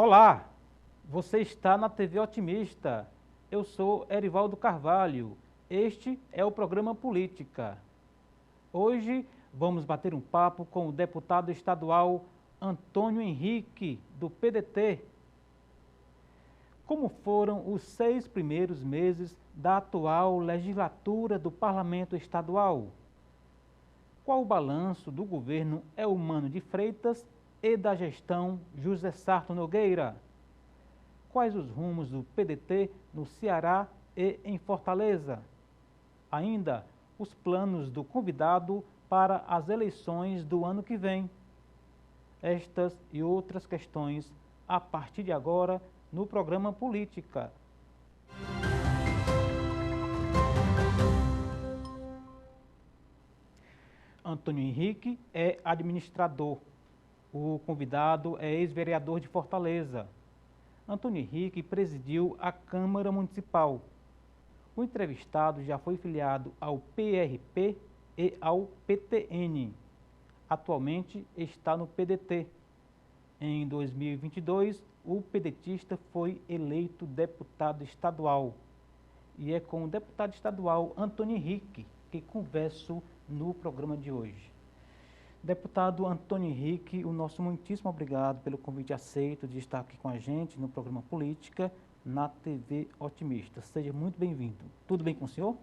Olá, você está na TV Otimista. Eu sou Erivaldo Carvalho. Este é o programa Política. Hoje vamos bater um papo com o deputado estadual Antônio Henrique, do PDT. Como foram os 6 primeiros meses da atual legislatura do Parlamento Estadual? Qual o balanço do governo Eumano de Freitas e da gestão José Sarto Nogueira? Quais os rumos do PDT no Ceará e em Fortaleza? Ainda os planos do convidado para as eleições do ano que vem. Estas e outras questões a partir de agora no programa Política. Antônio Henrique é administrador. O convidado é ex-vereador de Fortaleza. Antônio Henrique presidiu a Câmara Municipal. O entrevistado já foi filiado ao PRP e ao PTN. Atualmente está no PDT. Em 2022, o pedetista foi eleito deputado estadual. E é com o deputado estadual Antônio Henrique que converso no programa de hoje. Deputado Antônio Henrique, o nosso muitíssimo obrigado pelo convite aceito de estar aqui com a gente no programa Política, na TV Otimista. Seja muito bem-vindo. Tudo bem com o senhor?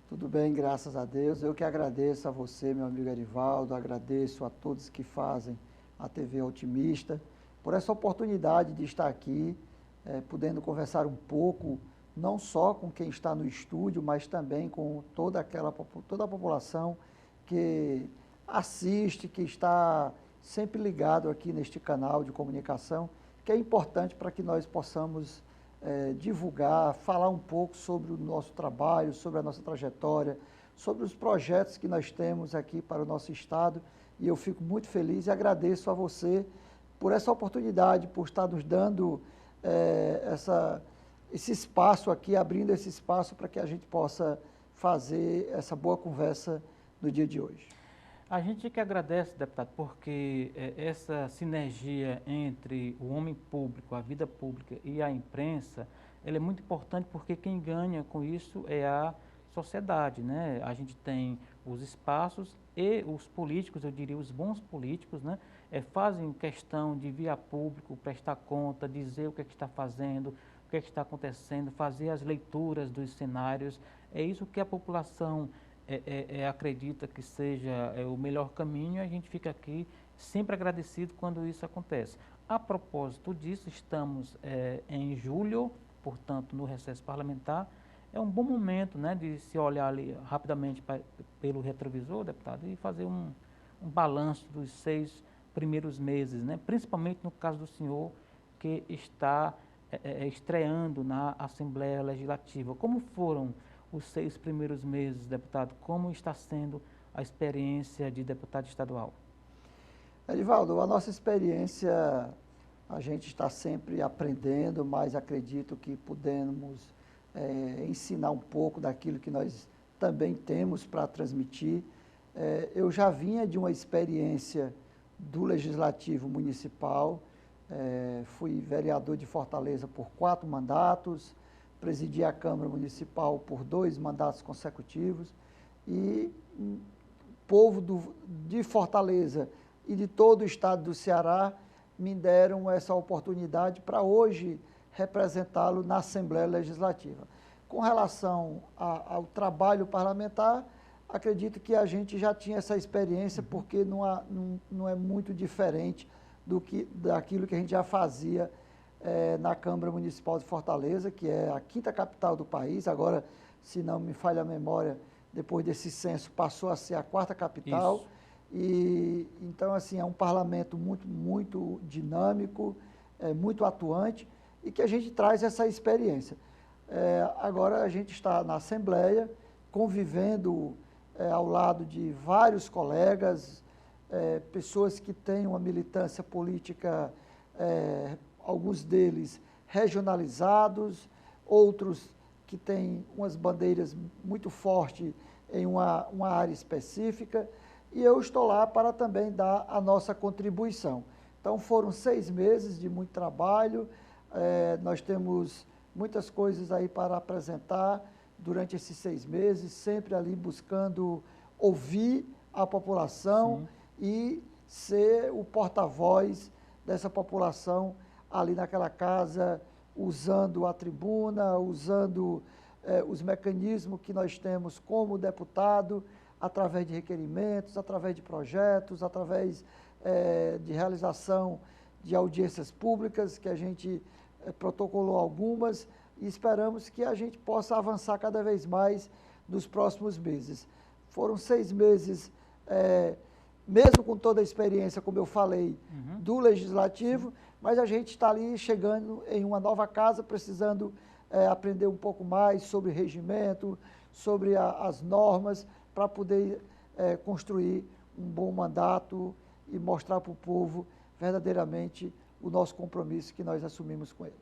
Tudo bem, graças a Deus. Eu que agradeço a você, meu amigo Erivaldo, agradeço a todos que fazem a TV Otimista, por essa oportunidade de estar aqui, podendo conversar um pouco, não só com quem está no estúdio, mas também com toda a população que assiste, que está sempre ligado aqui neste canal de comunicação, que é importante para que nós possamos divulgar, falar um pouco sobre o nosso trabalho, sobre a nossa trajetória, sobre os projetos que nós temos aqui para o nosso estado. E eu fico muito feliz e agradeço a você por essa oportunidade, por estar nos dando esse espaço aqui, abrindo esse espaço para que a gente possa fazer essa boa conversa no dia de hoje. A gente que agradece, deputado, porque essa sinergia entre o homem público, a vida pública e a imprensa, ela é muito importante porque quem ganha com isso é a sociedade, né? A gente tem os espaços e os políticos, eu diria os bons políticos, né? Fazem questão de vir a público, prestar conta, dizer o que é que está fazendo, o que é que está acontecendo, fazer as leituras dos cenários. É isso que a população acredita que seja o melhor caminho, e a gente fica aqui sempre agradecido quando isso acontece. A propósito disso, estamos em julho, portanto, no recesso parlamentar. É um bom momento, né, de se olhar ali rapidamente pelo retrovisor, deputado, e fazer um balanço dos 6 primeiros meses, né, principalmente no caso do senhor, que está estreando na Assembleia Legislativa. Como foram os 6 primeiros meses, deputado? Como está sendo a experiência de deputado estadual? Erivaldo, a nossa experiência, a gente está sempre aprendendo, mas acredito que podemos ensinar um pouco daquilo que nós também temos para transmitir. Eu já vinha de uma experiência do Legislativo Municipal, fui vereador de Fortaleza por 4 mandatos, presidi a Câmara Municipal por 2 mandatos consecutivos e o povo de Fortaleza e de todo o estado do Ceará me deram essa oportunidade para hoje representá-lo na Assembleia Legislativa. Com relação ao trabalho parlamentar, acredito que a gente já tinha essa experiência, porque não é muito diferente daquilo que a gente já fazia na Câmara Municipal de Fortaleza, que é a 5ª capital do país. Agora, se não me falha a memória, depois desse censo passou a ser a 4ª capital. Isso. E então, assim, é um parlamento muito dinâmico, muito atuante, e que a gente traz essa experiência. Agora a gente está na Assembleia, convivendo ao lado de vários colegas, pessoas que têm uma militância política, alguns deles regionalizados, outros que têm umas bandeiras muito fortes em uma área específica, e eu estou lá para também dar a nossa contribuição. Então foram 6 meses de muito trabalho, nós temos muitas coisas aí para apresentar durante esses 6 meses, sempre ali buscando ouvir a população Sim. e ser o porta-voz dessa população ali naquela casa, usando a tribuna, usando os mecanismos que nós temos como deputado, através de requerimentos, através de projetos, através de realização de audiências públicas, que a gente protocolou algumas, e esperamos que a gente possa avançar cada vez mais nos próximos meses. Foram 6 meses, mesmo com toda a experiência, como eu falei, do Legislativo, mas a gente está ali chegando em uma nova casa, precisando aprender um pouco mais sobre regimento, sobre as normas, para poder construir um bom mandato e mostrar para o povo verdadeiramente o nosso compromisso que nós assumimos com ele.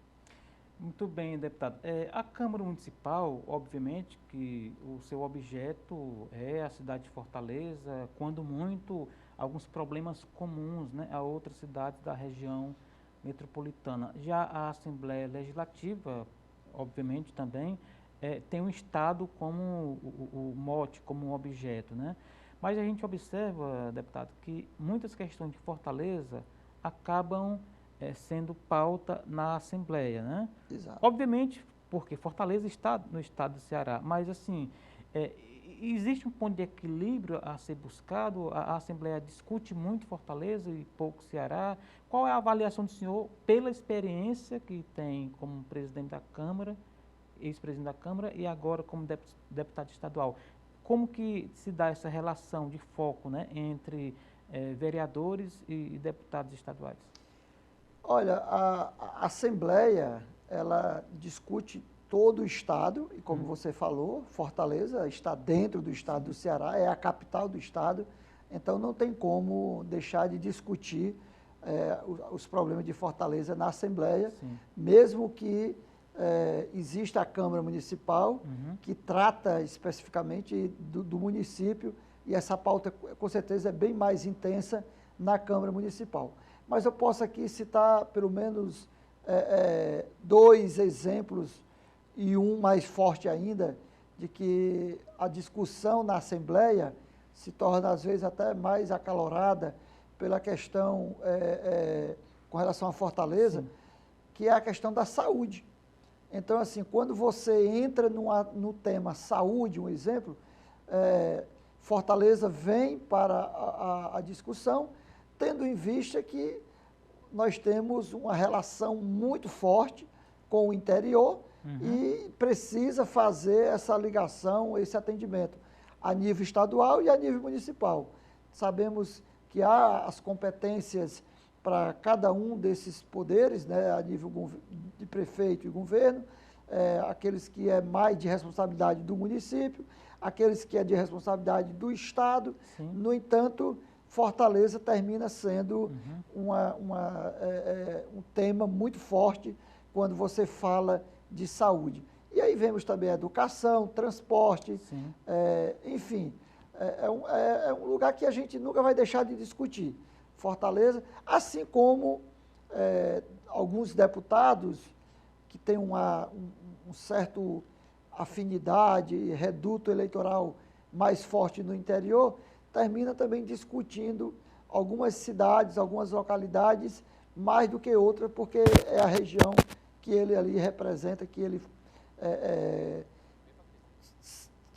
Muito bem, deputado. A Câmara Municipal, obviamente, que o seu objeto é a cidade de Fortaleza, quando muito, alguns problemas comuns, né, a outras cidades da região metropolitana. Já a Assembleia Legislativa, obviamente, também tem o Estado como o mote, como um objeto, né? Mas a gente observa, deputado, que muitas questões de Fortaleza acabam sendo pauta na Assembleia, né? Exato. Obviamente, porque Fortaleza está no estado do Ceará, mas assim, existe um ponto de equilíbrio a ser buscado, a Assembleia discute muito Fortaleza e pouco Ceará. Qual é a avaliação do senhor pela experiência que tem como presidente da Câmara, ex-presidente da Câmara e agora como deputado estadual? Como que se dá essa relação de foco, né, entre vereadores e deputados estaduais? Olha, a Assembleia, ela discute todo o Estado, e como você falou, Fortaleza está dentro do Estado do Ceará, é a capital do Estado, então não tem como deixar de discutir os problemas de Fortaleza na Assembleia, Sim. mesmo que exista a Câmara Municipal, que trata especificamente do município, e essa pauta, com certeza, é bem mais intensa na Câmara Municipal. Mas eu posso aqui citar pelo menos 2 exemplos, e um mais forte ainda, de que a discussão na Assembleia se torna, às vezes, até mais acalorada pela questão com relação à Fortaleza, que é a questão da saúde. Então, assim, quando você entra no tema saúde, um exemplo, Fortaleza vem para a discussão, tendo em vista que nós temos uma relação muito forte com o interior e precisa fazer essa ligação, esse atendimento a nível estadual e a nível municipal. Sabemos que há as competências para cada um desses poderes, né, a nível de prefeito e governo, aqueles que é mais de responsabilidade do município, aqueles que é de responsabilidade do Estado. Sim. No entanto, Fortaleza termina sendo um tema muito forte quando você fala de saúde. E aí vemos também educação, transporte, enfim, é um lugar que a gente nunca vai deixar de discutir. Fortaleza, assim como alguns deputados que têm um certo afinidade, reduto eleitoral mais forte no interior, termina também discutindo algumas cidades, algumas localidades, mais do que outras, porque é a região que ele ali representa, que ele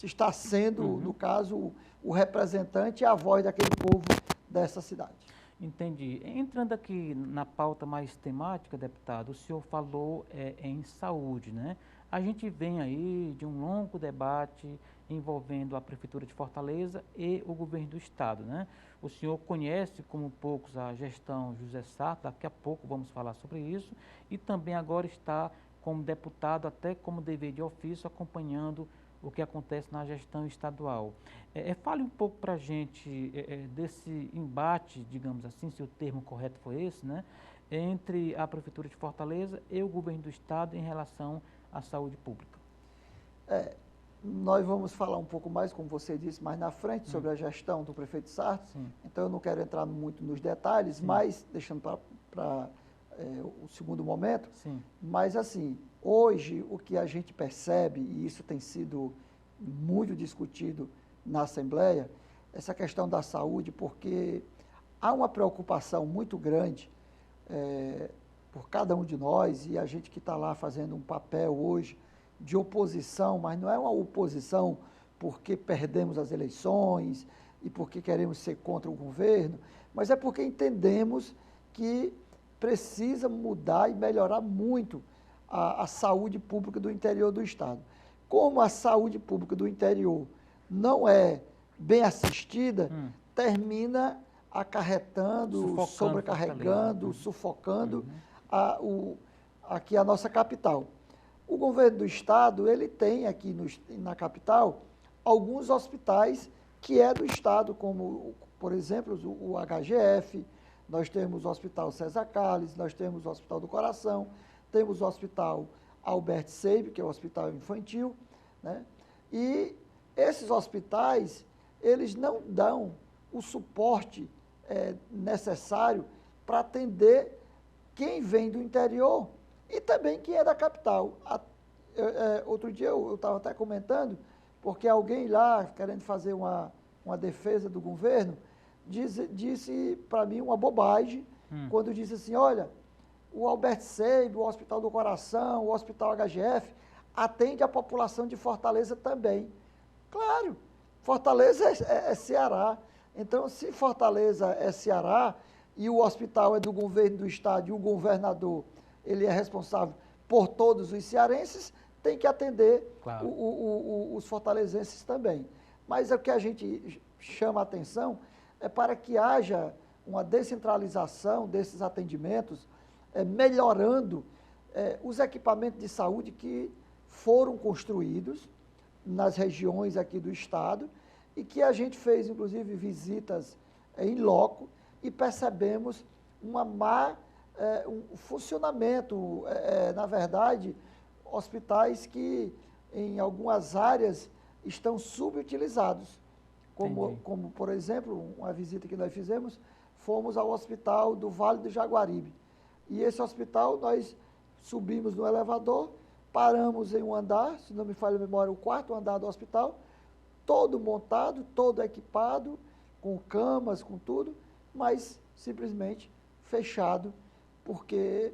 está sendo, no caso, o representante e a voz daquele povo dessa cidade. Entendi. Entrando aqui na pauta mais temática, deputado, o senhor falou em saúde, né? A gente vem aí de um longo debate envolvendo a Prefeitura de Fortaleza e o governo do Estado, né? O senhor conhece, como poucos, a gestão José Sarto, daqui a pouco vamos falar sobre isso, e também agora está como deputado, até como dever de ofício, acompanhando o que acontece na gestão estadual. Fale um pouco para a gente desse embate, digamos assim, se o termo correto foi esse, né, entre a Prefeitura de Fortaleza e o governo do Estado em relação à saúde pública. nós vamos falar um pouco mais, como você disse, mais na frente, sobre a gestão do prefeito Sarto. Sim. Então, eu não quero entrar muito nos detalhes, mas deixando para o segundo momento. Sim. Mas, assim, hoje, o que a gente percebe, e isso tem sido muito discutido na Assembleia, essa questão da saúde, porque há uma preocupação muito grande por cada um de nós, e a gente que está lá fazendo um papel hoje de oposição, mas não é uma oposição porque perdemos as eleições e porque queremos ser contra o governo, mas é porque entendemos que precisa mudar e melhorar muito a saúde pública do interior do Estado. Como a saúde pública do interior não é bem assistida, termina acarretando, sobrecarregando, sufocando aqui a nossa capital. O governo do Estado, ele tem aqui na capital alguns hospitais que é do Estado, como, por exemplo, o HGF, nós temos o Hospital César Carles, nós temos o Hospital do Coração, temos o Hospital Albert Seib, que é o hospital infantil, né? E esses hospitais, eles não dão o suporte necessário para atender quem vem do interior e também quem é da capital. Outro dia eu estava até comentando, porque alguém lá, querendo fazer uma defesa do governo, disse para mim uma bobagem, quando disse assim, olha, o Albert Seib, o Hospital do Coração, o Hospital HGF, atende a população de Fortaleza também. Claro, Fortaleza é Ceará. Então, se Fortaleza é Ceará e o hospital é do governo do Estado e o governador ele é responsável por todos os cearenses, tem que atender claro. Os fortalezenses também. Mas o que a gente chama a atenção é para que haja uma descentralização desses atendimentos, melhorando os equipamentos de saúde que foram construídos nas regiões aqui do Estado e que a gente fez, inclusive, visitas em loco e percebemos um funcionamento, na verdade, hospitais que em algumas áreas estão subutilizados, como por exemplo, uma visita que nós fizemos, fomos ao hospital do Vale do Jaguaribe. E esse hospital, nós subimos no elevador, paramos em um andar, se não me falha a memória, o quarto andar do hospital, todo montado, todo equipado, com camas, com tudo, mas simplesmente fechado, porque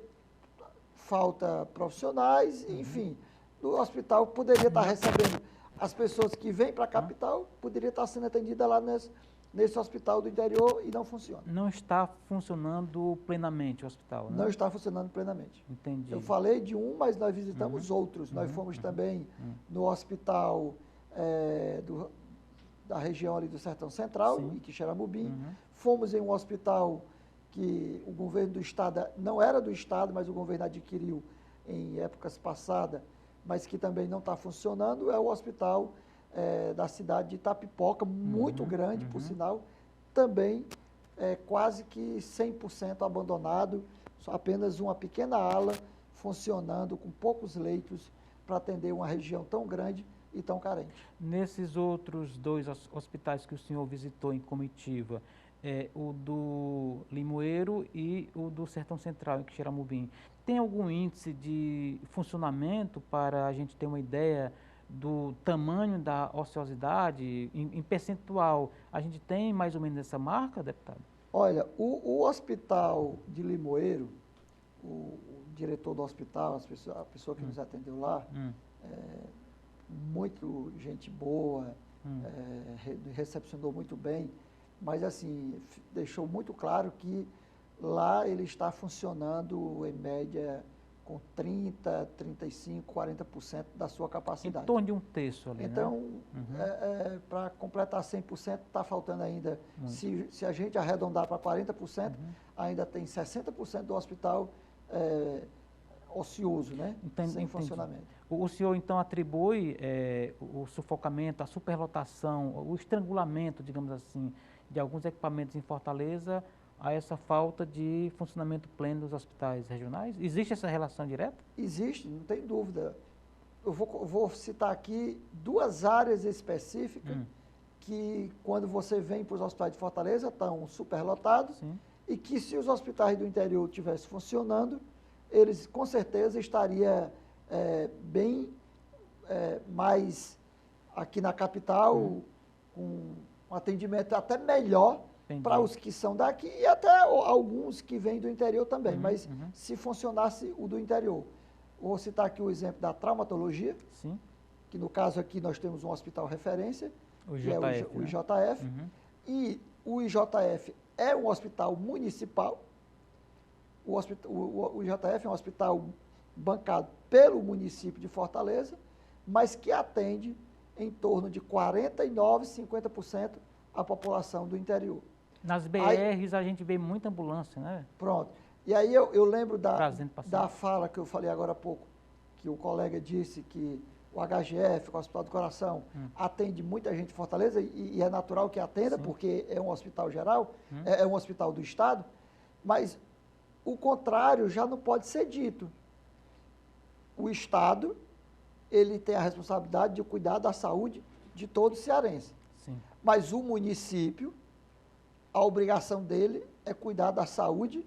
falta profissionais, enfim. O hospital poderia estar recebendo as pessoas que vêm para a capital, poderia estar sendo atendida lá nesse hospital do interior e não funciona. Não está funcionando plenamente o hospital, né? Não está funcionando plenamente. Entendi. Eu falei de um, mas nós visitamos outros. Nós fomos também no hospital da região ali do Sertão Central, em Quixeramobim. Fomos em um hospital que o governo do Estado, não era do Estado, mas o governo adquiriu em épocas passadas, mas que também não está funcionando, é o hospital da cidade de Itapipoca, muito grande, por sinal, também quase que 100% abandonado, só apenas uma pequena ala funcionando com poucos leitos para atender uma região tão grande e tão carente. Nesses outros dois hospitais que o senhor visitou em comitiva, o do Limoeiro e o do Sertão Central, em Quixeramobim, tem algum índice de funcionamento para a gente ter uma ideia do tamanho da ociosidade, em percentual? A gente tem mais ou menos essa marca, deputado? Olha, o hospital de Limoeiro, o diretor do hospital, a pessoa que nos atendeu lá, muito gente boa, recepcionou muito bem, mas assim, deixou muito claro que lá ele está funcionando em média com 30%, 35%, 40% da sua capacidade. Em torno de um terço ali, então, né? Para completar 100%, está faltando ainda, se a gente arredondar para 40%, ainda tem 60% do hospital ocioso, né? Sem funcionamento. O senhor, então, atribui o sufocamento, a superlotação, o estrangulamento, digamos assim, de alguns equipamentos em Fortaleza a essa falta de funcionamento pleno dos hospitais regionais? Existe essa relação direta? Existe, não tem dúvida. eu vou citar aqui 2 áreas específicas que, quando você vem para os hospitais de Fortaleza, estão superlotados. Sim. E que, se os hospitais do interior estivessem funcionando, eles com certeza estariam bem mais aqui na capital, com um atendimento até melhor para os que são daqui e até alguns que vêm do interior também. Mas se funcionasse o do interior. Vou citar aqui o exemplo da traumatologia, Sim. que no caso aqui nós temos um hospital referência, O que IJF, é o IJF. E o IJF é um hospital municipal. O IJF é um hospital bancado pelo município de Fortaleza, mas que atende em torno de 49%, 50% a população do interior. Nas BRs a gente vê muita ambulância, né? Pronto. E aí eu lembro Trazendo paciente. da fala que eu falei agora há pouco, que o colega disse que o HGF, o Hospital do Coração, atende muita gente em Fortaleza e é natural que atenda, Sim. porque é um hospital geral, é um hospital do Estado, mas o contrário já não pode ser dito. O Estado, ele tem a responsabilidade de cuidar da saúde de todo cearense. Sim. Mas o município, a obrigação dele é cuidar da saúde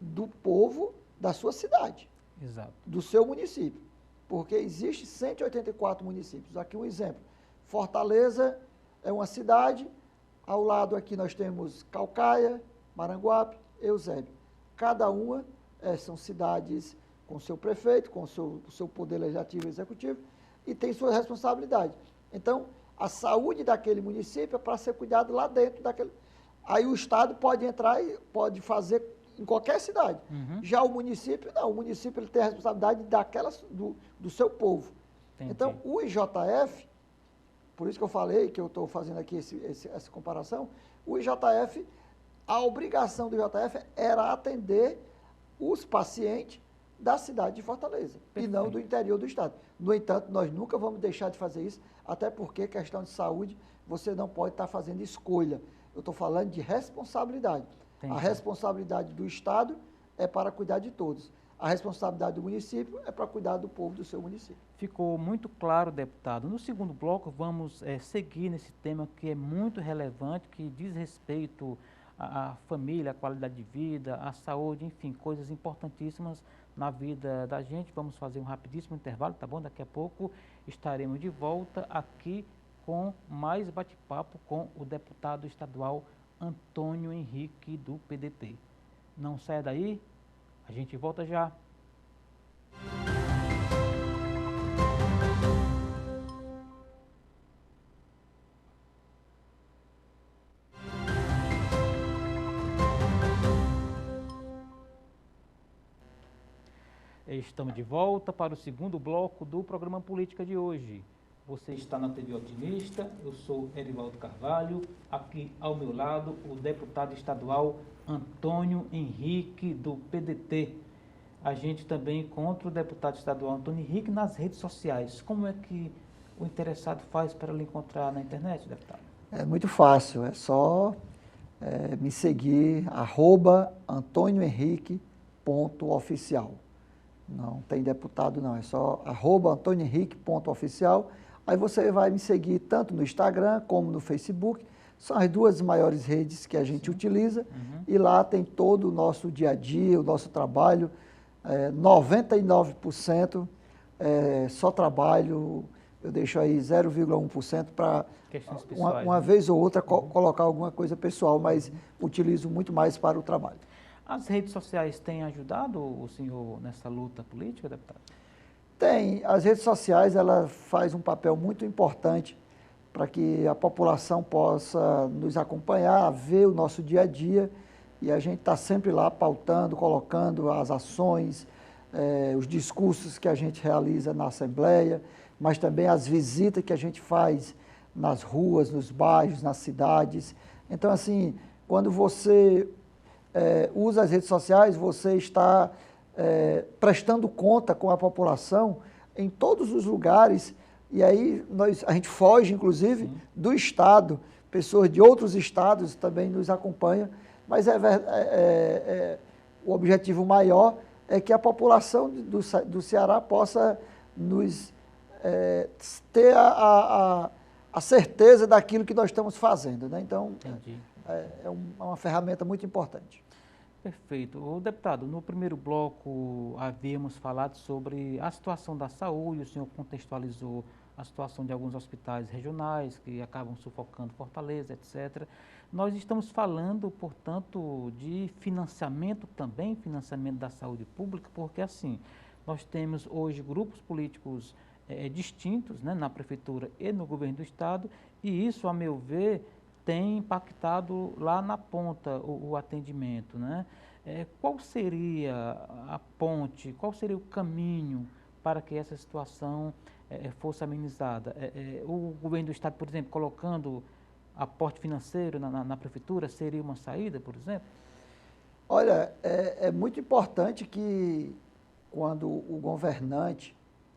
do povo da sua cidade, Exato. do seu município. Porque existe 184 municípios. Aqui um exemplo. Fortaleza é uma cidade, ao lado aqui nós temos Caucaia, Maranguape, Eusébio. Cada uma são cidades com seu prefeito, com o seu poder legislativo e executivo, e tem sua responsabilidade. Então, a saúde daquele município é para ser cuidado lá dentro daquele. Aí o Estado pode entrar e pode fazer em qualquer cidade. Já o município, não. O município ele tem a responsabilidade do seu povo. Entendi. Então, o IJF, por isso que eu falei, que eu estou fazendo aqui essa comparação, o IJF, a obrigação do IJF era atender os pacientes da cidade de Fortaleza, e não do interior do estado. No entanto, nós nunca vamos deixar de fazer isso, até porque questão de saúde, você não pode estar fazendo escolha. Eu estou falando de responsabilidade. Entendi. A responsabilidade do Estado é para cuidar de todos. A responsabilidade do município é para cuidar do povo do seu município. Ficou muito claro, deputado. No segundo bloco, vamos seguir nesse tema que é muito relevante, que diz respeito à família, à qualidade de vida, à saúde, enfim, coisas importantíssimas na vida da gente. Vamos fazer um rapidíssimo intervalo, tá bom? Daqui a pouco estaremos de volta aqui com mais bate-papo com o deputado estadual Antônio Henrique, do PDT. Não saia daí, a gente volta já. Estamos de volta para o segundo bloco do programa Política de hoje. Você está na TV Otimista, eu sou Erivaldo Carvalho, aqui ao meu lado o deputado estadual Antônio Henrique, do PDT. A gente também encontra o deputado estadual Antônio Henrique nas redes sociais. Como é que o interessado faz para lhe encontrar na internet, deputado? É muito fácil, é só me seguir, @AntônioHenrique.oficial. Não tem deputado não, é só @AntônioHenrique.oficial. Aí você vai me seguir tanto no Instagram como no Facebook. São as 2 maiores redes que a gente utiliza. E lá tem todo o nosso dia a dia, o nosso trabalho. 99% só trabalho, eu deixo aí 0,1% para uma vez ou outra colocar alguma coisa pessoal, mas utilizo muito mais para o trabalho. As redes sociais têm ajudado o senhor nessa luta política, deputado? Tem. As redes sociais, ela faz um papel muito importante para que a população possa nos acompanhar, ver o nosso dia a dia, e a gente está sempre lá pautando, colocando as ações, os discursos que a gente realiza na Assembleia, mas também as visitas que a gente faz nas ruas, nos bairros, nas cidades. Então, assim, quando você usa as redes sociais, você está prestando conta com a população em todos os lugares, e aí a gente foge, inclusive, do Estado, pessoas de outros estados também nos acompanham, mas o objetivo maior é que a população do Ceará possa nos ter a certeza daquilo que nós estamos fazendo, né? Então, Entendi. é uma ferramenta muito importante. Perfeito. O deputado, no primeiro bloco havíamos falado sobre a situação da saúde, o senhor contextualizou a situação de alguns hospitais regionais que acabam sufocando Fortaleza, etc. Nós estamos falando, portanto, de financiamento também, financiamento da saúde pública, porque assim, nós temos hoje grupos políticos distintos, né, na prefeitura e no governo do estado, e isso, a meu ver, tem impactado lá na ponta o atendimento, né? Qual seria a ponte, qual seria o caminho para que essa situação fosse amenizada? O governo do estado, por exemplo, colocando aporte financeiro na prefeitura, seria uma saída, por exemplo? Olha, é muito importante que quando o governante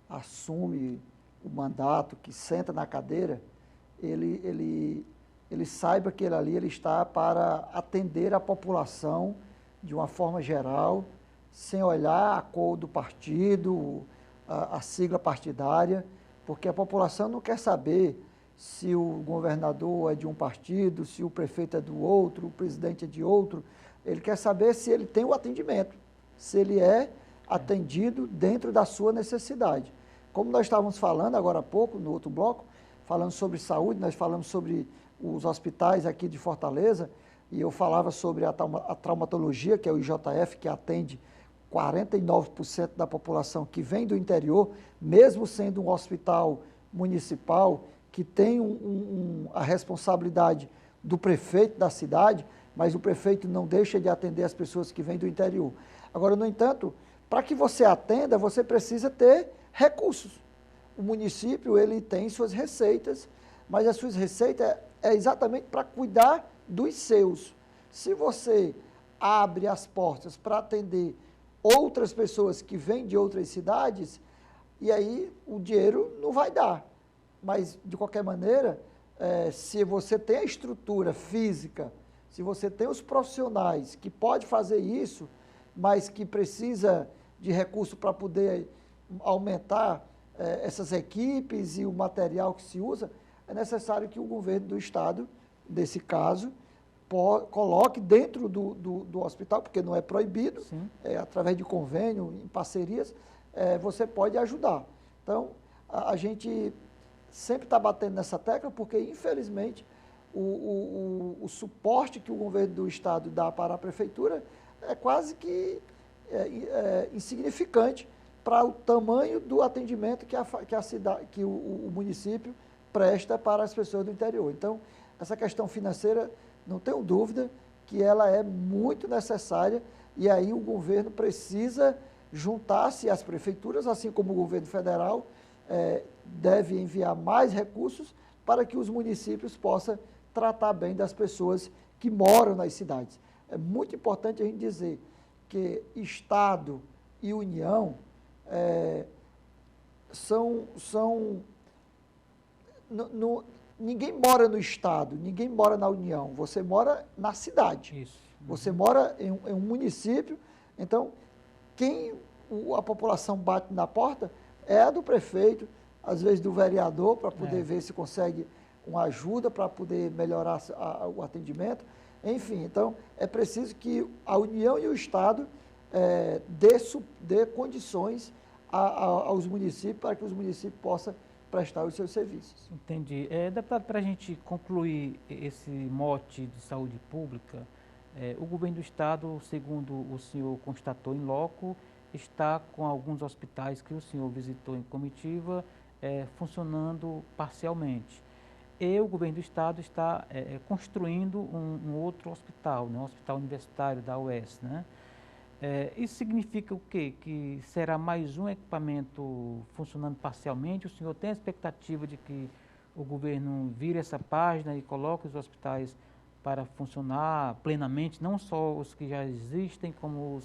assume o mandato, que senta na cadeira, ele saiba que ele está para atender a população de uma forma geral, sem olhar a cor do partido, a sigla partidária, porque a população não quer saber se o governador é de um partido, se o prefeito é do outro, o presidente é de outro. Ele quer saber se ele tem o atendimento, se ele é atendido dentro da sua necessidade. Como nós estávamos falando agora há pouco, no outro bloco, falando sobre saúde, nós falamos sobre os hospitais aqui de Fortaleza, e eu falava sobre a traumatologia, que é o IJF, que atende 49% da população que vem do interior, mesmo sendo um hospital municipal, que tem a responsabilidade do prefeito da cidade, mas o prefeito não deixa de atender as pessoas que vêm do interior. Agora, no entanto, para que você atenda, você precisa ter recursos. O município, ele tem suas receitas, mas as suas receitas é exatamente para cuidar dos seus. Se você abre as portas para atender outras pessoas que vêm de outras cidades, e aí o dinheiro não vai dar. Mas, de qualquer maneira, se você tem a estrutura física, se você tem os profissionais que pode fazer isso, mas que precisa de recurso para poder aumentar essas equipes e o material que se usa, é necessário que o governo do estado, nesse caso, coloque dentro do hospital, porque não é proibido, através de convênio, em parcerias, você pode ajudar. Então, a gente sempre está batendo nessa tecla, porque, infelizmente, o suporte que o governo do estado dá para a prefeitura é quase que insignificante para o tamanho do atendimento que o município presta para as pessoas do interior. Então, essa questão financeira, não tenho dúvida que ela é muito necessária, e aí o governo precisa juntar-se às prefeituras, assim como o governo federal deve enviar mais recursos para que os municípios possam tratar bem das pessoas que moram nas cidades. É muito importante a gente dizer que Estado e União ninguém mora no Estado, ninguém mora na União, você mora na cidade. Isso. Você mora em um município, então a população bate na porta é a do prefeito, às vezes do vereador, para poder ver se consegue uma ajuda para poder melhorar o atendimento. Enfim, então é preciso que a União e o Estado dê condições aos municípios para que os municípios possam prestar os seus serviços. Entendi. Deputado, para a gente concluir esse mote de saúde pública, o governo do estado, segundo o senhor constatou em loco, está com alguns hospitais que o senhor visitou em comitiva funcionando parcialmente. E o governo do estado está construindo um outro hospital, né, um hospital universitário da UES, né? Isso significa o quê? Que será mais um equipamento funcionando parcialmente? O senhor tem a expectativa de que o governo vire essa página e coloque os hospitais para funcionar plenamente, não só os que já existem, como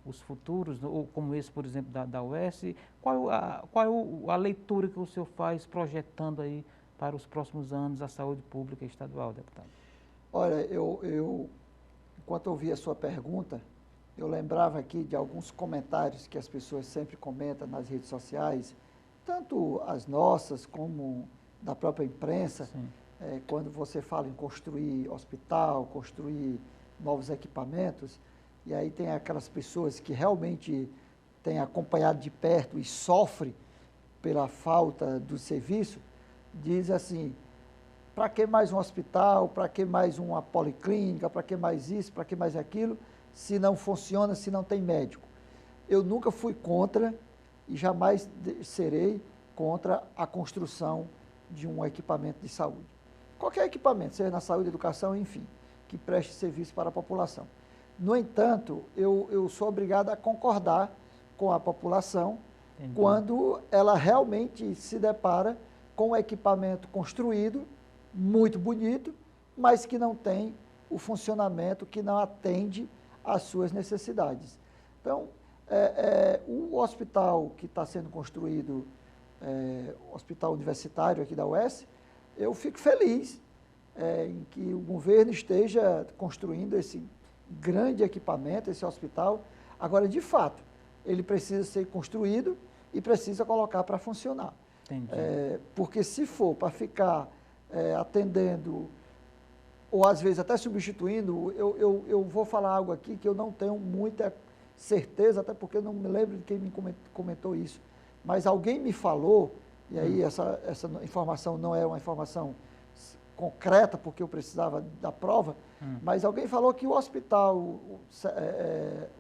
os futuros, ou como esse, por exemplo, da UES? Qual é a leitura que o senhor faz projetando aí para os próximos anos a saúde pública estadual, deputado? Olha, enquanto ouvi a sua pergunta, eu lembrava aqui de alguns comentários que as pessoas sempre comentam nas redes sociais, tanto as nossas como da própria imprensa, Sim. quando você fala em construir hospital, construir novos equipamentos, e aí tem aquelas pessoas que realmente têm acompanhado de perto e sofrem pela falta do serviço, diz assim, para que mais um hospital, para que mais uma policlínica, para que mais isso, para que mais aquilo, se não funciona, se não tem médico. Eu nunca fui contra e jamais serei contra a construção de um equipamento de saúde. Qualquer equipamento, seja na saúde, educação, enfim, que preste serviço para a população. No entanto, eu sou obrigado a concordar com a população Entendi. quando ela realmente se depara com um equipamento construído, muito bonito, mas que não tem o funcionamento, que não atende às suas necessidades. Então, o hospital que está sendo construído, o hospital universitário aqui da UES, eu fico feliz em que o governo esteja construindo esse grande equipamento, esse hospital. Agora, de fato, ele precisa ser construído e precisa colocar para funcionar. Entendi. Porque se for para ficar atendendo, ou às vezes até substituindo, eu vou falar algo aqui que eu não tenho muita certeza, até porque eu não me lembro de quem me comentou isso, mas alguém me falou, e aí essa informação não é uma informação concreta, porque eu precisava da prova, mas alguém falou que o hospital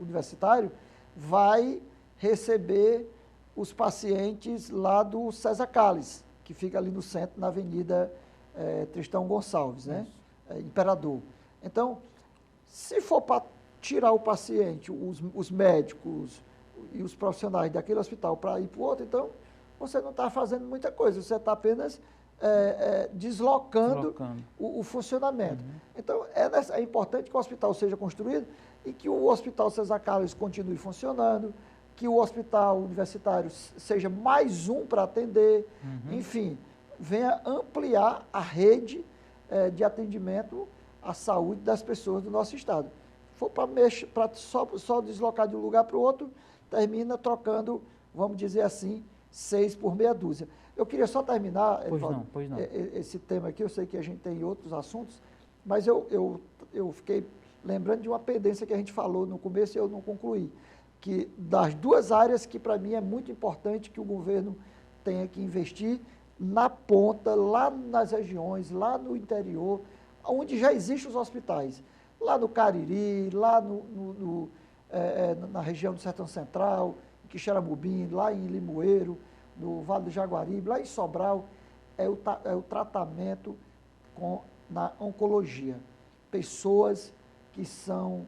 universitário vai receber os pacientes lá do César Calles, que fica ali no centro, na Avenida Tristão Gonçalves, né? Imperador. Então, se for para tirar o paciente, os médicos e os profissionais daquele hospital para ir para o outro, então você não está fazendo muita coisa, você está apenas deslocando o funcionamento. Então, é importante que o hospital seja construído e que o Hospital César Calles continue funcionando, que o hospital universitário seja mais um para atender, enfim, venha ampliar a rede de atendimento à saúde das pessoas do nosso estado. Se for para só deslocar de um lugar para o outro, termina trocando, vamos dizer assim, 6 por meia dúzia. Eu queria só terminar, Pois não. Esse tema aqui, eu sei que a gente tem outros assuntos, mas eu fiquei lembrando de uma pendência que a gente falou no começo e eu não concluí, que das duas áreas que para mim é muito importante que o governo tenha que investir na ponta, lá nas regiões, lá no interior, onde já existem os hospitais, lá no Cariri, lá na região do Sertão Central, em Quixeramobim, lá em Limoeiro, no Vale do Jaguaribe, lá em Sobral, é o tratamento na oncologia. Pessoas que são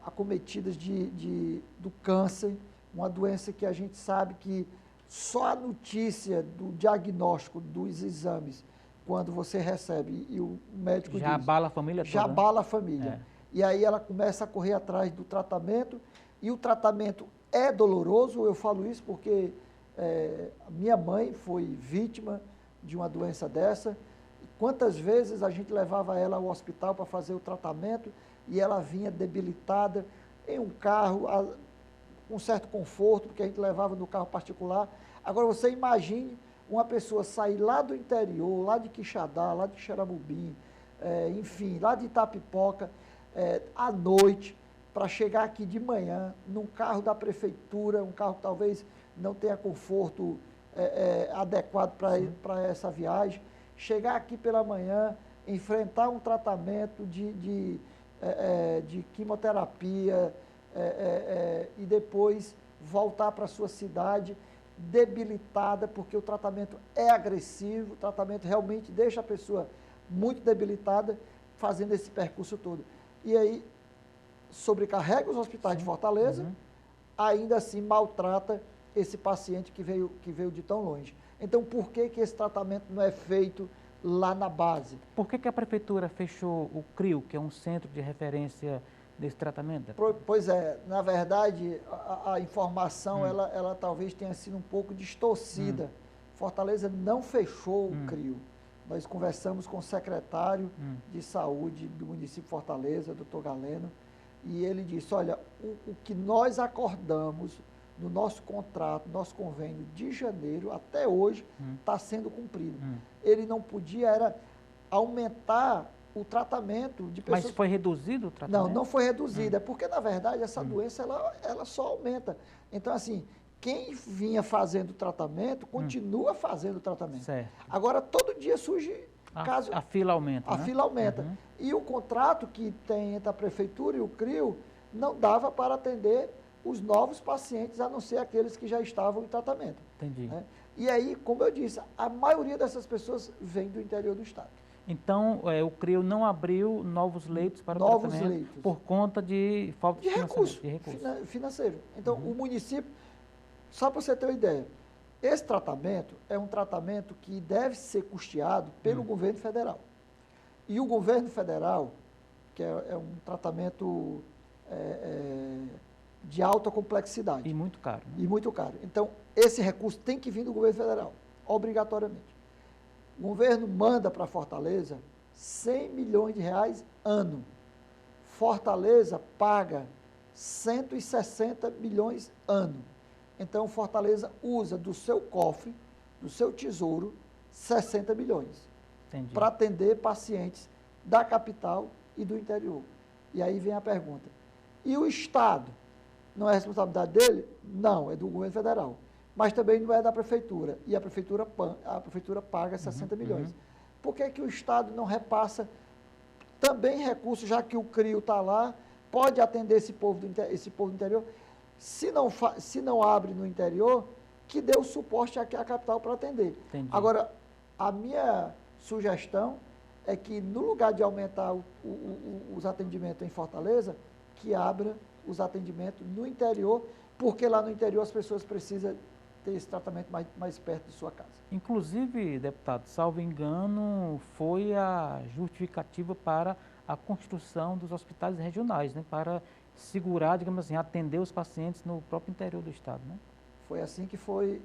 acometidas do câncer, uma doença que a gente sabe que só a notícia do diagnóstico dos exames, quando você recebe e o médico já diz, abala a família já toda. abala a família. E aí ela começa a correr atrás do tratamento, e o tratamento é doloroso. Eu falo isso porque minha mãe foi vítima de uma doença dessa. Quantas vezes a gente levava ela ao hospital para fazer o tratamento e ela vinha debilitada em um carro, com certo conforto, porque a gente levava no carro particular. Agora você imagine uma pessoa sair lá do interior, lá de Quixadá, lá de Xeramobim, enfim, lá de Itapipoca, à noite, para chegar aqui de manhã, num carro da prefeitura, um carro que talvez não tenha conforto adequado para essa viagem, chegar aqui pela manhã, enfrentar um tratamento de quimioterapia e depois voltar para a sua cidade debilitada, porque o tratamento é agressivo, o tratamento realmente deixa a pessoa muito debilitada, fazendo esse percurso todo. E aí, sobrecarrega os hospitais de Fortaleza, ainda assim maltrata esse paciente que veio de tão longe. Então, por que esse tratamento não é feito lá na base? Por que a prefeitura fechou o CRIO, que é um centro de referência desse tratamento? Pois é, na verdade, a informação, ela talvez tenha sido um pouco distorcida. Fortaleza não fechou o CRIO. Nós conversamos com o secretário de saúde do município de Fortaleza, doutor Galeno, e ele disse, olha, o que nós acordamos no nosso contrato, nosso convênio de janeiro, até hoje, está sendo cumprido. Ele não podia era aumentar o tratamento de pessoas... Mas foi reduzido o tratamento? Não, não foi reduzido. É porque, na verdade, essa doença, ela só aumenta. Então, assim, quem vinha fazendo o tratamento, continua fazendo o tratamento. Certo. Agora, todo dia surge caso... A fila aumenta, A né? fila aumenta. E o contrato que tem entre a prefeitura e o CRIO não dava para atender os novos pacientes, a não ser aqueles que já estavam em tratamento. Entendi. Né? E aí, como eu disse, a maioria dessas pessoas vem do interior do estado. Então, o CRIO não abriu novos leitos para o tratamento por conta de falta de recurso financeiro. Então, o município, só para você ter uma ideia, esse tratamento é um tratamento que deve ser custeado pelo governo federal. E o governo federal, que é um tratamento de alta complexidade. E muito caro. Né? E muito caro. Então, esse recurso tem que vir do governo federal, obrigatoriamente. O governo manda para Fortaleza 100 milhões de reais ano. Fortaleza paga 160 milhões ano. Então, Fortaleza usa do seu cofre, do seu tesouro, 60 milhões para atender pacientes da capital e do interior. E aí vem a pergunta, e o Estado? Não é responsabilidade dele? Não, é do governo federal. Mas também não é da prefeitura. E a prefeitura paga 60 milhões. Por que o Estado não repassa também recursos, já que o CRIO está lá, pode atender esse povo do interior? Se não abre no interior, que dê o suporte aqui à capital para atender. Entendi. Agora, a minha sugestão é que, no lugar de aumentar os atendimentos em Fortaleza, que abra os atendimentos no interior, porque lá no interior as pessoas precisam ter esse tratamento mais perto de sua casa. Inclusive, deputado, salvo engano, foi a justificativa para a construção dos hospitais regionais, né, para segurar, digamos assim, atender os pacientes no próprio interior do estado, né? Foi assim que foi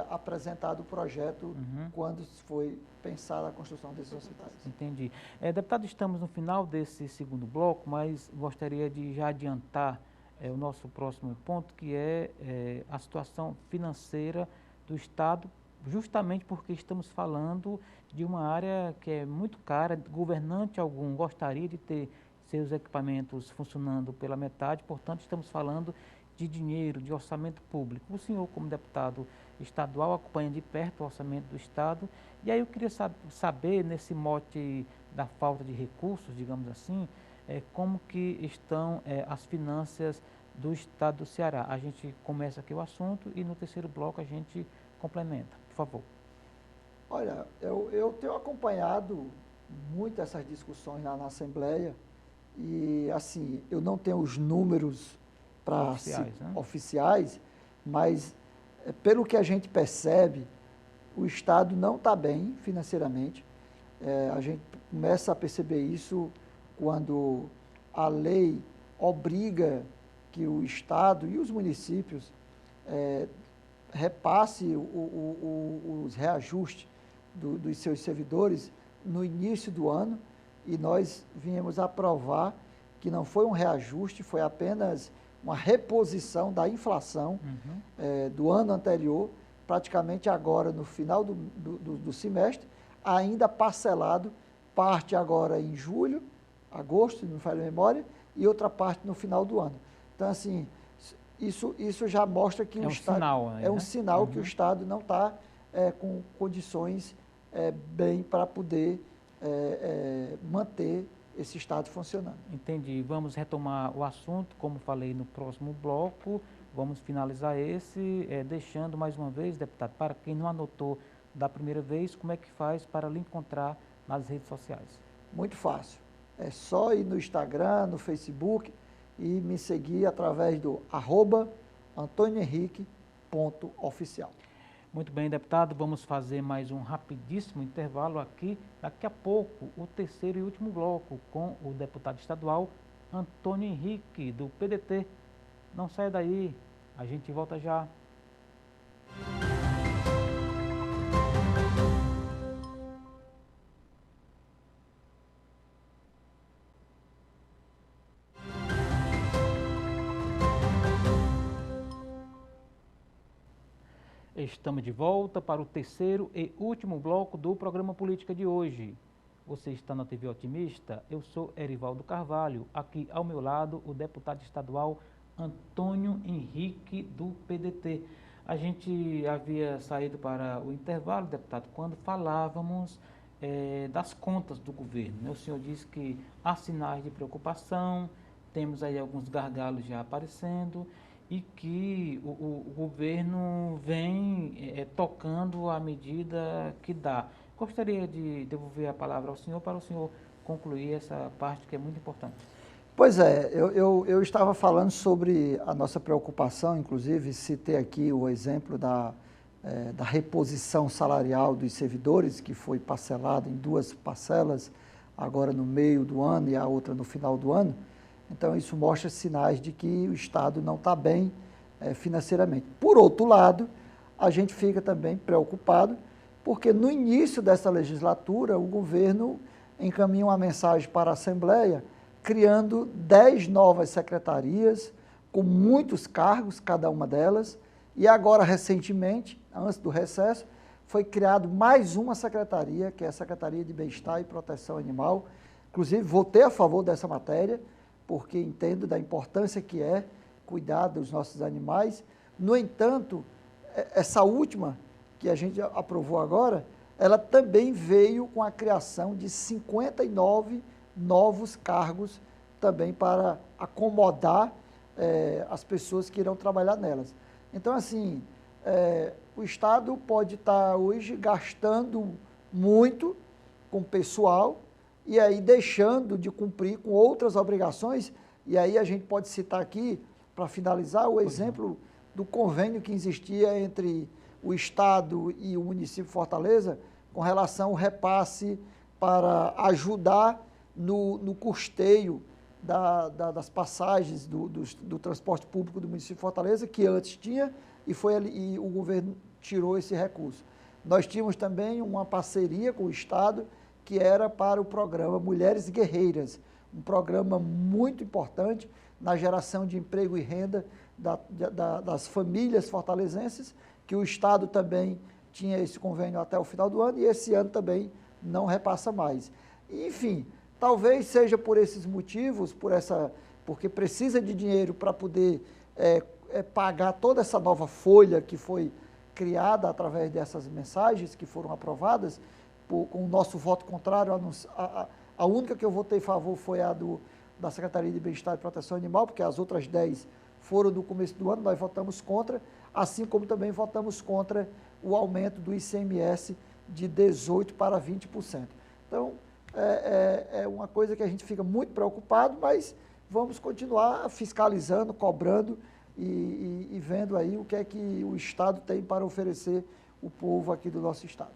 apresentado o projeto quando foi pensada a construção desses hospitais. Entendi. Deputado, estamos no final desse segundo bloco, mas gostaria de já adiantar o nosso próximo ponto, que é a situação financeira do Estado, justamente porque estamos falando de uma área que é muito cara, governante algum gostaria de ter seus equipamentos funcionando pela metade, portanto, estamos falando de dinheiro, de orçamento público. O senhor, como deputado estadual, acompanha de perto o orçamento do Estado, e aí eu queria saber, nesse mote da falta de recursos, digamos assim, como que estão as finanças do Estado do Ceará. A gente começa aqui o assunto e no terceiro bloco a gente complementa. Por favor. Olha, eu tenho acompanhado muito essas discussões lá na Assembleia e, assim, eu não tenho os números oficiais, mas pelo que a gente percebe, o Estado não está bem financeiramente. A gente começa a perceber isso quando a lei obriga que o Estado e os municípios repasse os reajustes dos seus servidores no início do ano, e nós viemos aprovar que não foi um reajuste, foi apenas uma reposição da inflação do ano anterior, praticamente agora no final do semestre, ainda parcelado, parte agora em julho, agosto, não me falha a memória, e outra parte no final do ano. Então, assim, isso já mostra que o Estado... É um sinal que o Estado não está com condições bem para poder manter esse Estado funcionando. Entendi. Vamos retomar o assunto, como falei no próximo bloco. Vamos finalizar esse, deixando mais uma vez, deputado, para quem não anotou da primeira vez, como é que faz para lhe encontrar nas redes sociais? Muito fácil. É só ir no Instagram, no Facebook e me seguir através do @AntônioHenrique.oficial. Muito bem, deputado, vamos fazer mais um rapidíssimo intervalo aqui. Daqui a pouco, o terceiro e último bloco com o deputado estadual Antônio Henrique, do PDT. Não saia daí, a gente volta já. Estamos de volta para o terceiro e último bloco do programa Política de hoje. Você está na TV Otimista? Eu sou Erivaldo Carvalho. Aqui ao meu lado, o deputado estadual Antônio Henrique, do PDT. A gente havia saído para o intervalo, deputado, quando falávamos das contas do governo, né? O senhor disse que há sinais de preocupação, temos aí alguns gargalos já aparecendo, e que o governo vem tocando à medida que dá. Gostaria de devolver a palavra ao senhor para o senhor concluir essa parte que é muito importante. Pois é, eu estava falando sobre a nossa preocupação, inclusive citei aqui o exemplo da reposição salarial dos servidores, que foi parcelado em 2 parcelas, agora no meio do ano e a outra no final do ano. Então, isso mostra sinais de que o Estado não está bem financeiramente. Por outro lado, a gente fica também preocupado, porque no início dessa legislatura, o governo encaminha uma mensagem para a Assembleia, criando 10 novas secretarias, com muitos cargos, cada uma delas, e agora, recentemente, antes do recesso, foi criado mais uma secretaria, que é a Secretaria de Bem-Estar e Proteção Animal. Inclusive, votei a favor dessa matéria, porque entendo da importância que é cuidar dos nossos animais. No entanto, essa última, que a gente aprovou agora, ela também veio com a criação de 59 novos cargos também para acomodar as pessoas que irão trabalhar nelas. Então, assim, o Estado pode estar hoje gastando muito com pessoal, e aí deixando de cumprir com outras obrigações, e aí a gente pode citar aqui, para finalizar, o exemplo do convênio que existia entre o Estado e o município de Fortaleza, com relação ao repasse para ajudar no custeio das passagens do transporte público do município de Fortaleza, que antes tinha, e o governo tirou esse recurso. Nós tínhamos também uma parceria com o Estado, que era para o programa Mulheres Guerreiras, um programa muito importante na geração de emprego e renda das famílias fortalezenses, que o Estado também tinha esse convênio até o final do ano, e esse ano também não repassa mais. Enfim, talvez seja por esses motivos, porque precisa de dinheiro para poder pagar toda essa nova folha que foi criada através dessas mensagens que foram aprovadas, com o nosso voto contrário. A única que eu votei a favor foi a da Secretaria de Bem-Estar e Proteção Animal, porque as outras 10 foram no começo do ano, nós votamos contra, assim como também votamos contra o aumento do ICMS de 18% para 20%. Então, é uma coisa que a gente fica muito preocupado, mas vamos continuar fiscalizando, cobrando e vendo aí o que é que o Estado tem para oferecer o povo aqui do nosso Estado.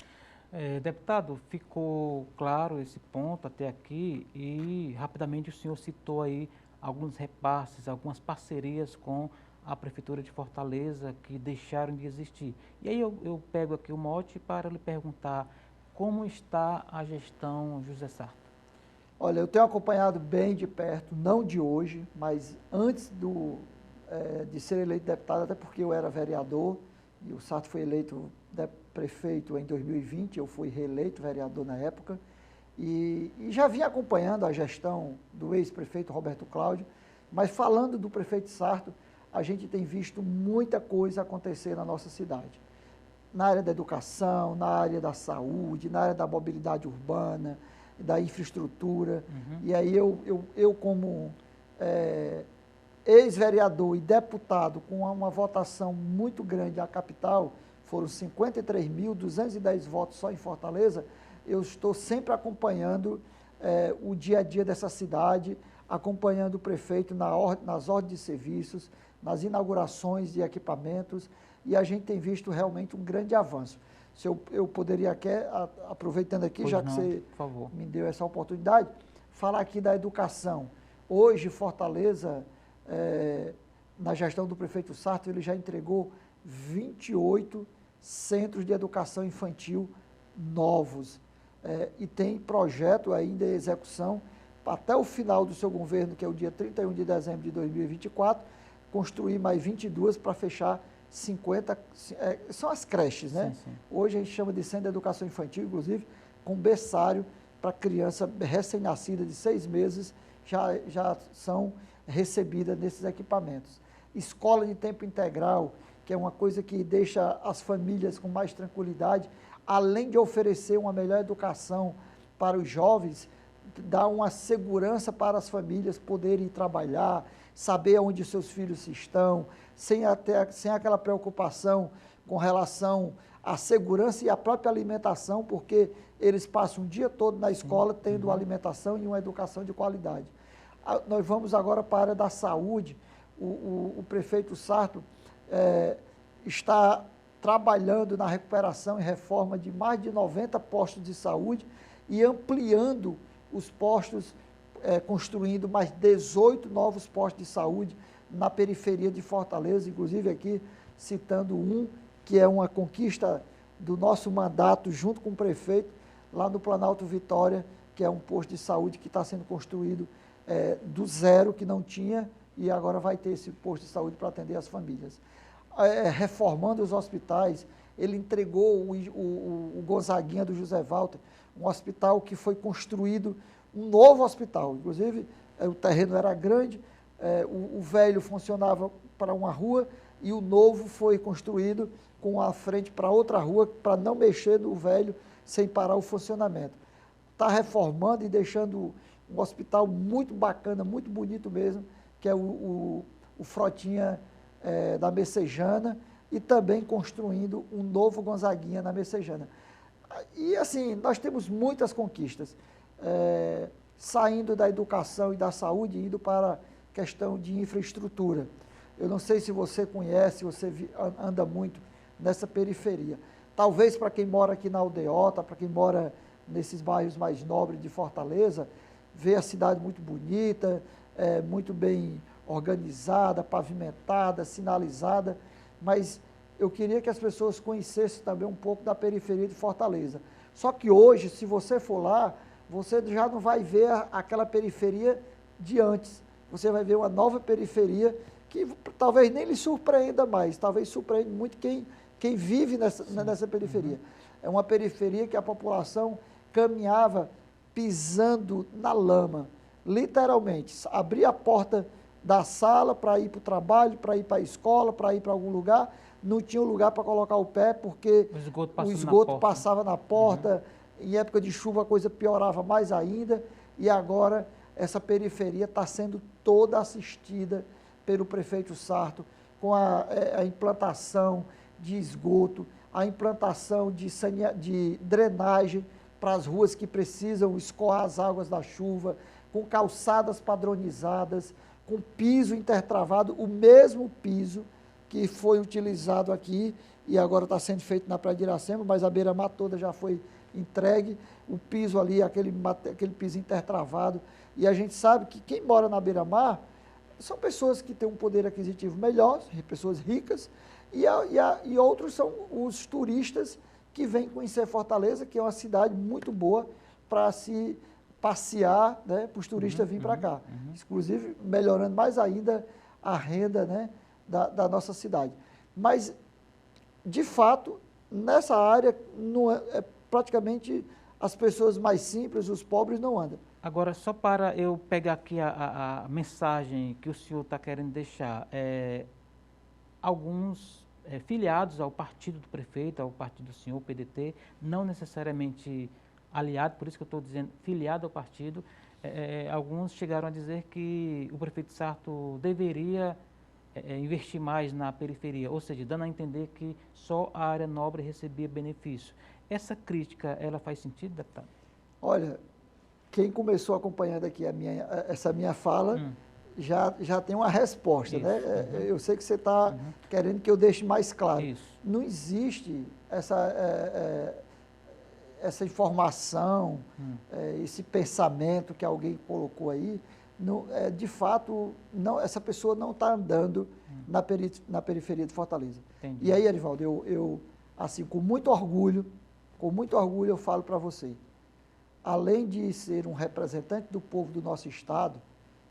Deputado, ficou claro esse ponto até aqui, e rapidamente o senhor citou aí alguns repasses, algumas parcerias com a Prefeitura de Fortaleza que deixaram de existir. E aí eu pego aqui o mote para lhe perguntar como está a gestão José Sarto. Olha, eu tenho acompanhado bem de perto, não de hoje, mas antes de ser eleito deputado, até porque eu era vereador, e o Sarto foi eleito prefeito em 2020, eu fui reeleito vereador na época, e já vinha acompanhando a gestão do ex-prefeito Roberto Cláudio, mas falando do prefeito Sarto, a gente tem visto muita coisa acontecer na nossa cidade. Na área da educação, na área da saúde, na área da mobilidade urbana, da infraestrutura. E aí eu como ex-vereador e deputado, com uma votação muito grande à capital, foram 53.210 votos só em Fortaleza, eu estou sempre acompanhando o dia a dia dessa cidade, acompanhando o prefeito nas ordens de serviços, nas inaugurações de equipamentos, e a gente tem visto realmente um grande avanço. Se eu poderia, aproveitando aqui, já que você me deu essa oportunidade, falar aqui da educação. Hoje, Fortaleza, na gestão do prefeito Sarto, ele já entregou 28 centros de educação infantil novos, e tem projeto ainda em execução até o final do seu governo, que é o dia 31 de dezembro de 2024, construir mais 22 para fechar 50, são as creches, né? Sim, sim. Hoje a gente chama de centro de educação infantil, inclusive, com berçário para criança recém-nascida de 6 meses, já são recebidas nesses equipamentos. Escola de tempo integral, que é uma coisa que deixa as famílias com mais tranquilidade, além de oferecer uma melhor educação para os jovens, dá uma segurança para as famílias poderem trabalhar, saber onde seus filhos estão, sem aquela preocupação com relação à segurança e à própria alimentação, porque eles passam o dia todo na escola tendo alimentação e uma educação de qualidade. Nós vamos agora para a área da saúde. O prefeito Sarto está trabalhando na recuperação e reforma de mais de 90 postos de saúde e ampliando os postos, construindo mais 18 novos postos de saúde na periferia de Fortaleza, inclusive aqui citando um que é uma conquista do nosso mandato junto com o prefeito, lá no Planalto Vitória, que é um posto de saúde que está sendo construído do zero, que não tinha, e agora vai ter esse posto de saúde para atender as famílias. Reformando os hospitais, ele entregou o Gonzaguinha do José Walter, um hospital que foi construído, um novo hospital, inclusive o terreno era grande, o velho funcionava para uma rua e o novo foi construído com a frente para outra rua, para não mexer no velho sem parar o funcionamento. Está reformando e deixando um hospital muito bacana, muito bonito mesmo, que é o Frotinha da Messejana, e também construindo um novo Gonzaguinha na Messejana. E assim, nós temos muitas conquistas, saindo da educação e da saúde, indo para a questão de infraestrutura. Eu não sei se você conhece, você anda muito nessa periferia. Talvez para quem mora aqui na Aldeota, para quem mora nesses bairros mais nobres de Fortaleza, vê a cidade muito bonita, muito bem organizada, pavimentada, sinalizada, mas eu queria que as pessoas conhecessem também um pouco da periferia de Fortaleza. Só que hoje, se você for lá, você já não vai ver aquela periferia de antes. Você vai ver uma nova periferia que talvez nem lhe surpreenda mais, talvez surpreenda muito quem vive nessa periferia. É uma periferia que a população caminhava pisando na lama, literalmente. Abria a porta da sala para ir para o trabalho, para ir para a escola, para ir para algum lugar, não tinha um lugar para colocar o pé, porque o esgoto passava na porta, em época de chuva a coisa piorava mais ainda, e agora essa periferia está sendo toda assistida pelo prefeito Sarto, com a implantação de esgoto, a implantação de drenagem para as ruas que precisam escoar as águas da chuva, com calçadas padronizadas, com piso intertravado, o mesmo piso que foi utilizado aqui e agora está sendo feito na Praia de Iracema, mas a beira-mar toda já foi entregue, o piso ali, aquele piso intertravado, e a gente sabe que quem mora na beira-mar são pessoas que têm um poder aquisitivo melhor, pessoas ricas, e outros são os turistas que vêm conhecer Fortaleza, que é uma cidade muito boa para se passear, né, para os turistas virem para cá. Inclusive, melhorando mais ainda a renda, né, da nossa cidade. Mas, de fato, nessa área, praticamente as pessoas mais simples, os pobres, não andam. Agora, só para eu pegar aqui a mensagem que o senhor está querendo deixar, alguns filiados ao partido do prefeito, ao partido do senhor, o PDT, não necessariamente aliado, por isso que eu estou dizendo filiado ao partido, alguns chegaram a dizer que o prefeito Sarto deveria investir mais na periferia, ou seja, dando a entender que só a área nobre recebia benefício. Essa crítica, ela faz sentido, deputado? Olha, quem começou acompanhando aqui essa minha fala já tem uma resposta, isso, né? Eu sei que você está querendo que eu deixe mais claro. Isso. Não existe essa informação, esse pensamento que alguém colocou aí. Não, de fato, essa pessoa não está andando na periferia de Fortaleza. Entendi. E aí, Arivaldo, eu assim, com muito orgulho eu falo para você, além de ser um representante do povo do nosso estado,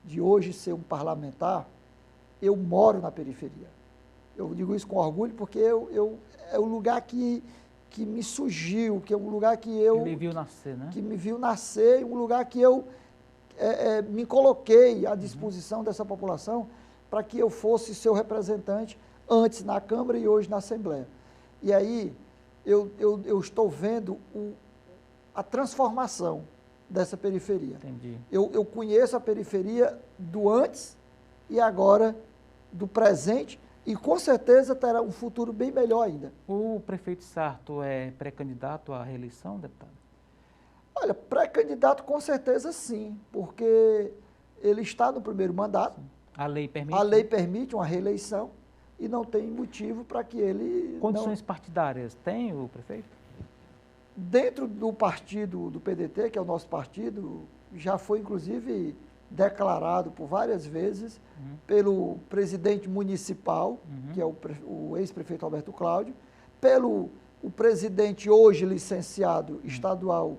de hoje ser um parlamentar, eu moro na periferia. Eu digo isso com orgulho porque é o lugar que me surgiu, que é um lugar que Ele viu nascer, né? que me viu nascer, um lugar que eu me coloquei à disposição dessa população para que eu fosse seu representante antes na Câmara e hoje na Assembleia. E aí eu estou vendo a transformação dessa periferia. Entendi. Eu conheço a periferia do antes e agora do presente e com certeza terá um futuro bem melhor ainda. O prefeito Sarto é pré-candidato à reeleição, deputado? Olha, pré-candidato com certeza sim, porque ele está no primeiro mandato. Sim. A lei permite? A lei permite uma reeleição e não tem motivo para que ele... Condições partidárias tem o prefeito? Dentro do partido do PDT, que é o nosso partido, já foi inclusive declarado por várias vezes pelo presidente municipal, que é o ex-prefeito Alberto Cláudio, pelo o presidente hoje licenciado estadual,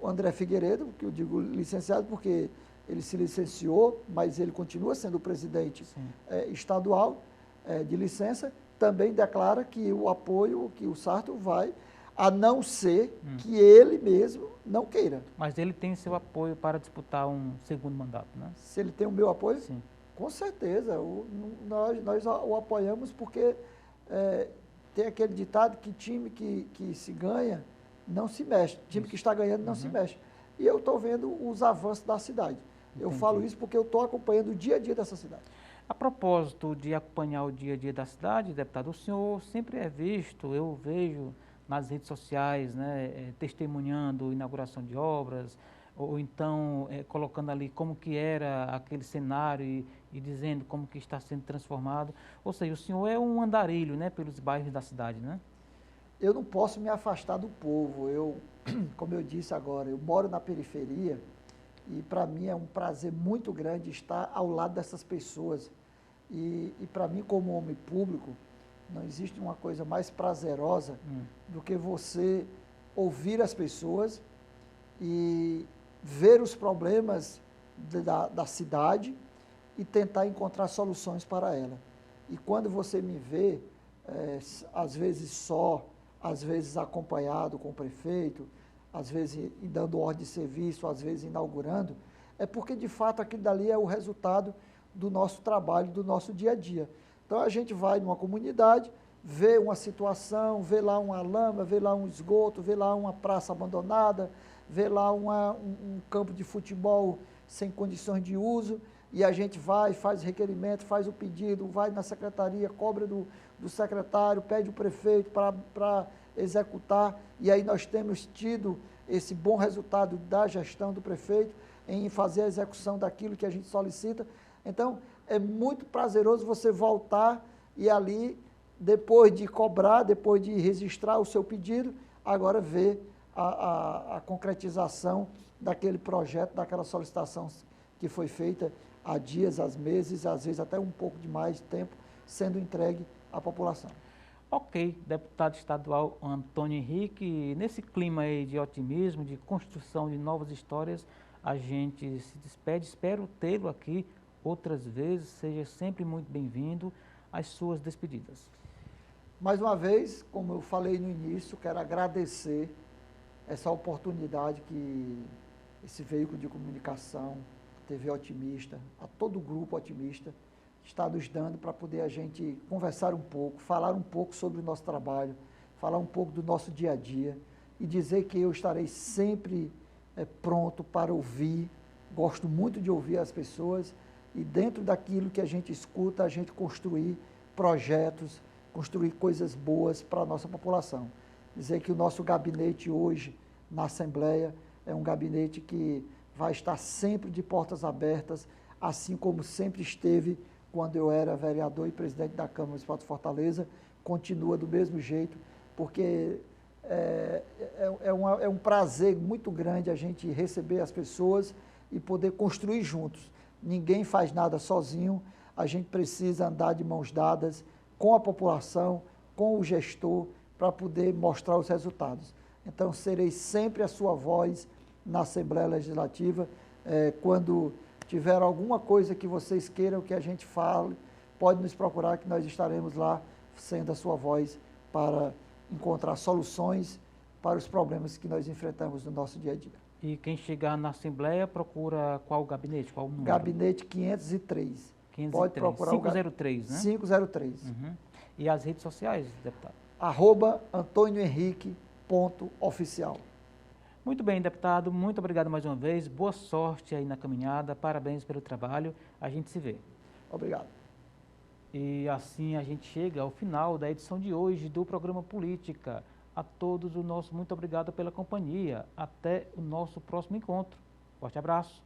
André Figueiredo, que eu digo licenciado porque ele se licenciou, mas ele continua sendo o presidente estadual de licença, também declara que o apoio que o Sarto vai, a não ser que ele mesmo não queira. Mas ele tem seu apoio para disputar um segundo mandato, né? Se ele tem o meu apoio? Sim. Com certeza. Nós o apoiamos porque tem aquele ditado que time que se ganha não se mexe. Time que está ganhando não se mexe. E eu estou vendo os avanços da cidade. Eu falo isso porque eu estou acompanhando o dia a dia dessa cidade. A propósito de acompanhar o dia a dia da cidade, deputado, o senhor sempre é visto, eu vejo nas redes sociais, né, testemunhando inauguração de obras, ou então colocando ali como que era aquele cenário e dizendo como que está sendo transformado. Ou seja, o senhor é um andarilho, né, pelos bairros da cidade, né? Eu não posso me afastar do povo. Como eu disse agora, eu moro na periferia e para mim é um prazer muito grande estar ao lado dessas pessoas. E para mim, como homem público, não existe uma coisa mais prazerosa do que você ouvir as pessoas e ver os problemas da cidade e tentar encontrar soluções para ela. E quando você me vê, às vezes só, às vezes acompanhado com o prefeito, às vezes dando ordem de serviço, às vezes inaugurando, é porque de fato aquilo dali é o resultado do nosso trabalho, do nosso dia a dia. Então a gente vai numa comunidade, vê uma situação, vê lá uma lama, vê lá um esgoto, vê lá uma praça abandonada, vê lá um campo de futebol sem condições de uso, e a gente vai, faz requerimento, faz o pedido, vai na secretaria, cobra do secretário, pede o prefeito para executar, e aí nós temos tido esse bom resultado da gestão do prefeito em fazer a execução daquilo que a gente solicita. Então, é muito prazeroso você voltar e ali, depois de cobrar, depois de registrar o seu pedido, agora ver a concretização daquele projeto, daquela solicitação que foi feita há dias, há meses, às vezes até um pouco de mais tempo, sendo entregue à população. Ok, deputado estadual Antônio Henrique, nesse clima aí de otimismo, de construção de novas histórias, a gente se despede, espero tê-lo aqui outras vezes, seja sempre muito bem-vindo às suas despedidas. Mais uma vez, como eu falei no início, quero agradecer essa oportunidade que esse veículo de comunicação, TV Otimista, a todo o grupo Otimista, está nos dando para poder a gente conversar um pouco, falar um pouco sobre o nosso trabalho, falar um pouco do nosso dia a dia e dizer que eu estarei sempre pronto para ouvir, gosto muito de ouvir as pessoas e dentro daquilo que a gente escuta, a gente construir projetos, construir coisas boas para a nossa população. Dizer que o nosso gabinete hoje na Assembleia é um gabinete que vai estar sempre de portas abertas, assim como sempre esteve quando eu era vereador e presidente da Câmara Municipal de Fortaleza, continua do mesmo jeito, porque é um prazer muito grande a gente receber as pessoas e poder construir juntos. Ninguém faz nada sozinho, a gente precisa andar de mãos dadas com a população, com o gestor, para poder mostrar os resultados. Então, serei sempre a sua voz na Assembleia Legislativa, quando tiver alguma coisa que vocês queiram que a gente fale, pode nos procurar que nós estaremos lá sendo a sua voz para encontrar soluções para os problemas que nós enfrentamos no nosso dia a dia. E quem chegar na Assembleia procura qual gabinete, qual número? Gabinete 503. 503. Pode procurar 503, né? 503. Uhum. E as redes sociais, deputado? @AntônioHenrique.oficial. Muito bem, deputado, muito obrigado mais uma vez, boa sorte aí na caminhada, parabéns pelo trabalho, a gente se vê. Obrigado. E assim a gente chega ao final da edição de hoje do programa Política. A todos o nosso muito obrigado pela companhia. Até o nosso próximo encontro. Forte abraço.